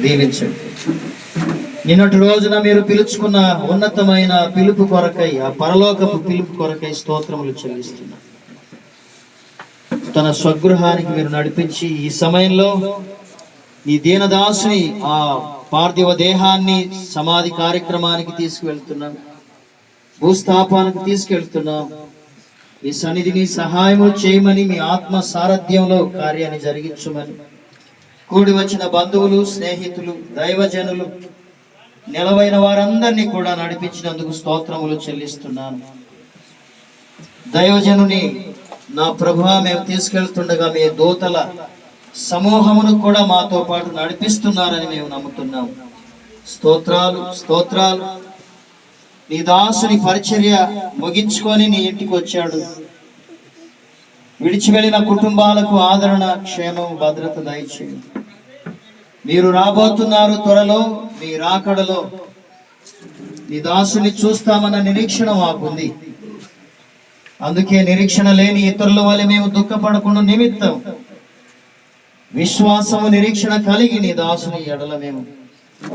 దీవించండి. నిన్నటి రోజున మీరు పిలుచుకున్న ఉన్నతమైన పిలుపు కొరకై, ఆ పరలోకపు పిలుపు కొరకై స్తోత్రములు చెల్లిస్తున్నారు. తన స్వగృహానికి మీరు నడిపించి ఈ సమయంలో ఈ దీనదాసుని ఆ పార్థివ దేహాన్ని సమాధి కార్యక్రమానికి తీసుకువెళ్తున్నాం, భూస్థాపానికి తీసుకెళ్తున్నాం. ఈ సన్నిధిని సహాయము చేయమని, మీ ఆత్మ సారథ్యంలో కార్యాన్ని జరిగించమని, కూడి వచ్చిన బంధువులు, స్నేహితులు, దైవజనులు, నిలవైన వారందరినీ కూడా నడిపించినందుకు స్తోత్రములు చెల్లిస్తున్నాను. దైవజనుని నా ప్రభువా మేము తీసుకెళ్తుండగా మీ దూతల సమూహమును కూడా మాతో పాటు నడిపిస్తున్నారని మేము నమ్ముతున్నాము. స్తోత్రాలు, స్తోత్రాలు. నీ దాసుని పరిచర్య ముగించుకొని నీ ఇంటికి వచ్చాడు. విడిచి వెళ్ళిన కుటుంబాలకు ఆదరణ, క్షేమం, భద్రత దయచేయండి. మీరు రాబోతున్నారు త్వరలో. మీ రాకడలో నీ దాసుని చూస్తామన్న నిరీక్షణ మాకుంది. అందుకే నిరీక్షణ లేని ఇతరుల వల్ల మేము దుఃఖపడకుండా నిమిత్తం విశ్వాసము, నిరీక్షణ కలిగి నీ దాసుని ఎడల మేము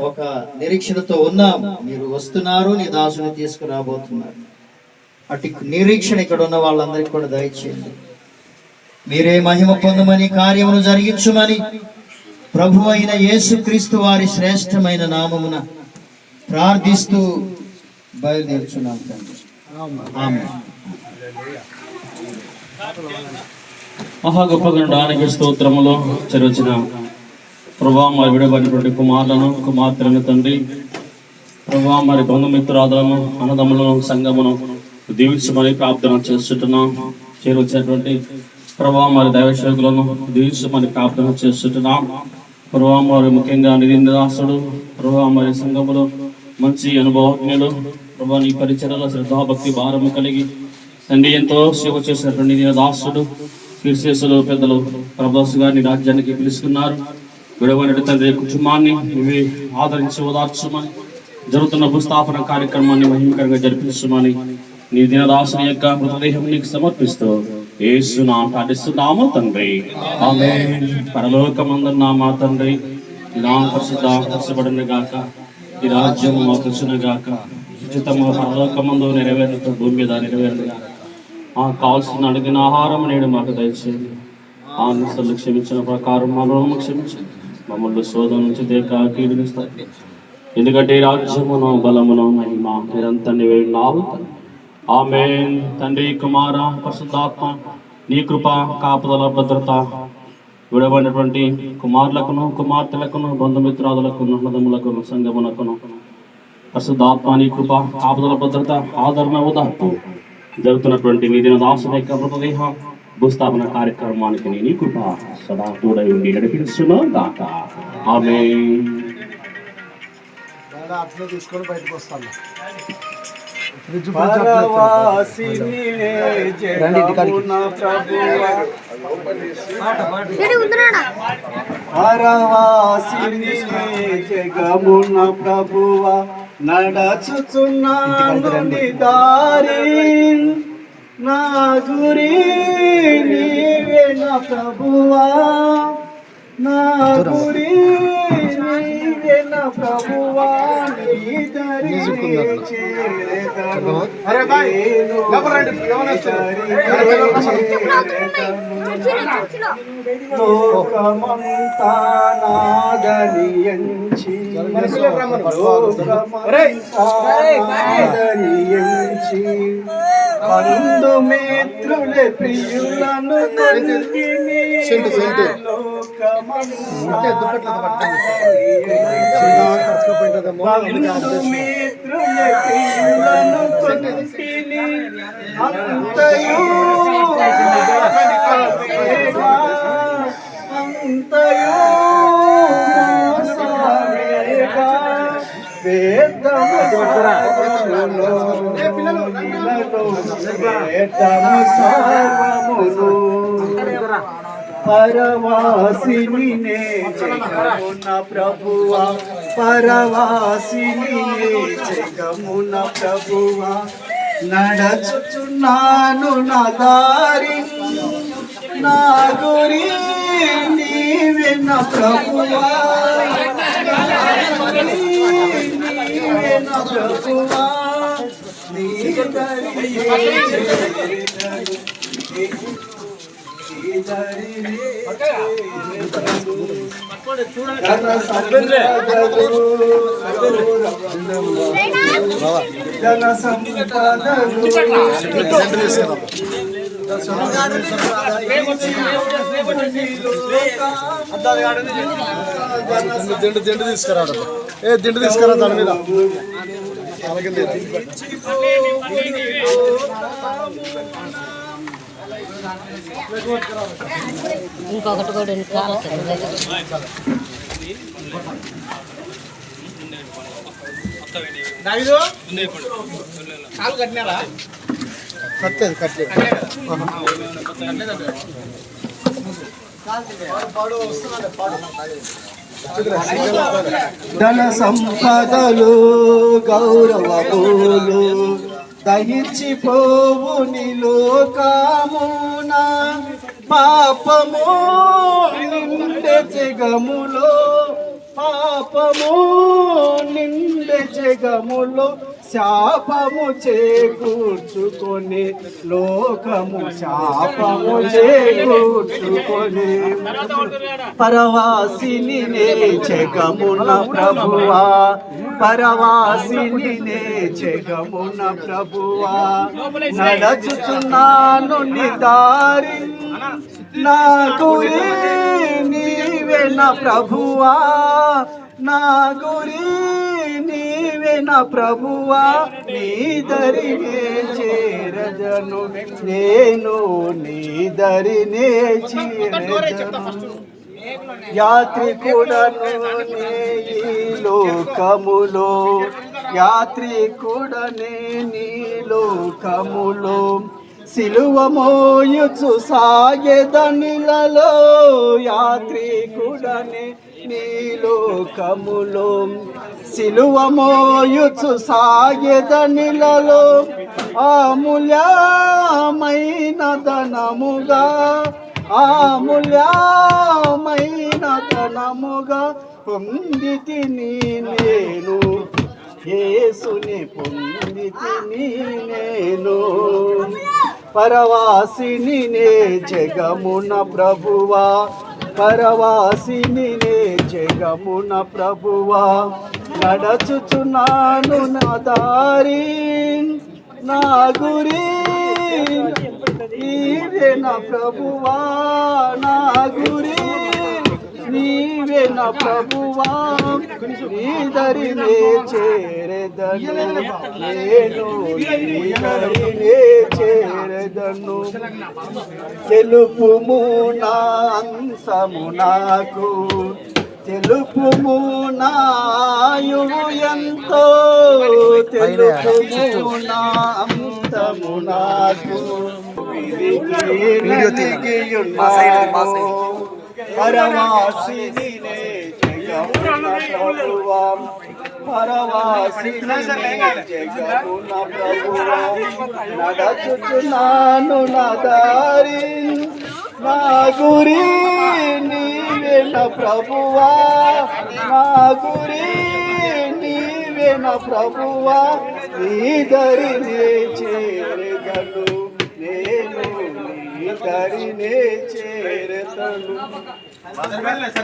ఒక నిరీక్షణతో ఉన్నాం. మీరు వస్తున్నారు, నీ దాసుని తీసుకురాబోతున్నారు. అటు నిరీక్షణ ఇక్కడ ఉన్న వాళ్ళందరికీ కూడా దయచేయండి. మీరే మహిమ పొందమని, కార్యమును జరిగించుమని ప్రభు అయిన యేసుక్రీస్తు వారి శ్రేష్టమైన నామమున ప్రార్థిస్తూ బయలుదేరుచున్నాం తండ్రి. ఆమేన్. మహా గొప్ప గణడానికి స్తోత్రములో చెరొచ్చిన ప్రభా మరి విడబడినటువంటి కుమారులను, కుమార్తెలను తండ్రి ప్రభా మరి బంధుమిత్రాదులను, అన్నదమ్ములను, సంఘమును దీవించమని ప్రార్థన చేస్తుంటున్నాం. చేరొచ్చినటువంటి ప్రభా మరి దైవసేవకులను దీవించమని ప్రార్థన చేస్తుంటున్నాం. ప్రభా మరి ముఖ్యంగా నిరీంద్రదాసుడు ప్రభా మరి సంఘములో మంచి అనుభవజ్ఞులు ప్రభా నీ పరిచయలో శ్రద్ధాభక్తి భారము కలిగి తండ్రి ఎంతో సేవ చేసినటువంటి నిరీంద్రదాసుడు కీర్తిశేషులు పెద్దలు ప్రభాస్ గారిని రాజ్యానికి పిలుచుకున్నారు. విడవైన తండ్రి కుటుంబాన్ని ఇవి ఆదరించి ఓదార్చమని, జరుగుతున్న భూస్థాపన కార్యక్రమాన్ని మహిమకరంగా జరిపించమని నీ దినదాసుని యొక్క మృతదేహం నీకు సమర్పిస్తూ యేసు నామమున ప్రార్థిస్తున్నాము తండ్రి. ఆమేన్. పరలోకమందున్న మా తండ్రి, నీ నామం పరిశుద్ధపరచబడును గాక, ఈ రాజ్యము మాకు వచ్చును గాక, ఉచితము పరలోకమందు నెరవేరుతూ భూమి మీద నెరవేరును గాక. కావాల్సిన అడిగిన ఆహారం నేడు మాకు దయచేయండి. ఆనిస్తలు క్షమించిన ప్రకారం మా రుణము క్షమించండి. మమ్మల్ని శోధన నుంచి దేక కీడునిస్తాయి. ఎందుకంటే రాజ్యమును, బలమును, మహిమ నిరంతరం నీవే ఉన్నావు. ఆమేన్. తండ్రి, కుమార, పరిశుద్ధాత్మ నీ కృప, కాపుదల, భద్రత విడబడినటువంటి కుమారులకును, కుమార్తెలకును, బంధుమిత్రాదులకును, అన్నదమ్ములకును, సంగమునకును పరిశుద్ధాత్మ నీ కృప, కాపుదల, భద్రత, ఆదరణ, ఉదార్పు జరుగుతున్నటువంటి నీ దినదాసుని యొక్క మృతదేహ భూస్థాపన కార్యక్రమానికి నీ కృప సదా తోడై ఉండి నడిపించును గాక. ఆమేన్. తీసుకొని బయటకు వస్తాను. జగమున ప్రభువా నడచుచున్నాను నీ దారి, నా గురి నీవే నా ప్రభువా, నా గురి నీవే నా ప్రభువా, నీ దరి చేరెదను. లోకమంతా నాదని ఎంచి, బంధుమిత్రులే ప్రియులను బంధుమిత్రులే ప్రియులను కొలిపిని, అంతయు అంతయు పరవాసిని జగమున ప్రభువా, పరవాసిని జగమున ప్రభువా, నడచుచున్నాను నా దారి, నా గురి నీవే నా ప్రభువా, ప్రభువా నీ దరినే చేరెదను. నీ దరినే చేరెదను. ధన సంపదలు ధన సంపదలు దిండు తీసుకురాడు. దిండు తీసుకురా దాని మీద. ఇంకొకటి కూడా కావాలి. కట్టలేదు కట్టలేదు. ధన సంపదలు గౌరవములు దహించిపోవు లోకమున పాపము నిండే జగములో పాపము నిండే జగములో శాపము చేకూర్చుకొని లోకము శాపము చేకూర్చుకొని పరవాసిని నే జగమున ప్రభువా పరవాసిని నే జగమున ప్రభువా నడచుచున్నాను నీ దారి నా గురి నీవే నా ప్రభువా నా గురి నీవే నా ప్రభువా నీ దరినే చేరదను నేను నీ దరినే చేరదను. యాత్రికుడను నే ఈ లోకములో యాత్రికుడనే నీ లోకములో సిలువ మోయుచు సాగెదనిలలో యాత్రికుడనే నీ లోకములో సిలువ మోయుచు సాగెదనిలలో అమూల్యమైన ధనముగా అమూల్యమైన ధనముగా పొందితిని నేను యేసుని పొందితిని నేను పరవాసిని నే జగమున ప్రభువా పరవాసిని నే జగమున ప్రభువా నడచుచున్నాను నా దారి నా గురి నీవే నా ప్రభువా నా గురి నీవే నా ప్రభువా నీ దరినే చేరెదను నేను నీ దరినే చేరెదను. తెలుపుము నా అంశము నాకు తెలుపుము నా ఆయువు ఎంతో తెలుపుము నా అంతము నాకు పరవాసిని నే జగమున ప్రభువా పరవాసిని నే జగమున ప్రభువా నడచుచున్నాను నా దారి నా గురి నీవే నా ప్రభువా నా గురి నీవే నా ప్రభువా నీ దరినే చేరదను నేను నీ దరినే చేరదను.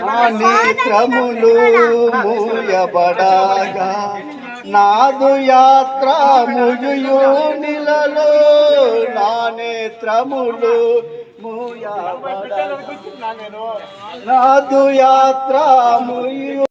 నా నేత్రములు మూయబడగా నాదు యాత్ర ముగియోనిలలో నా నేత్రములు మూయబడగా నాదు యాత్ర ముగియో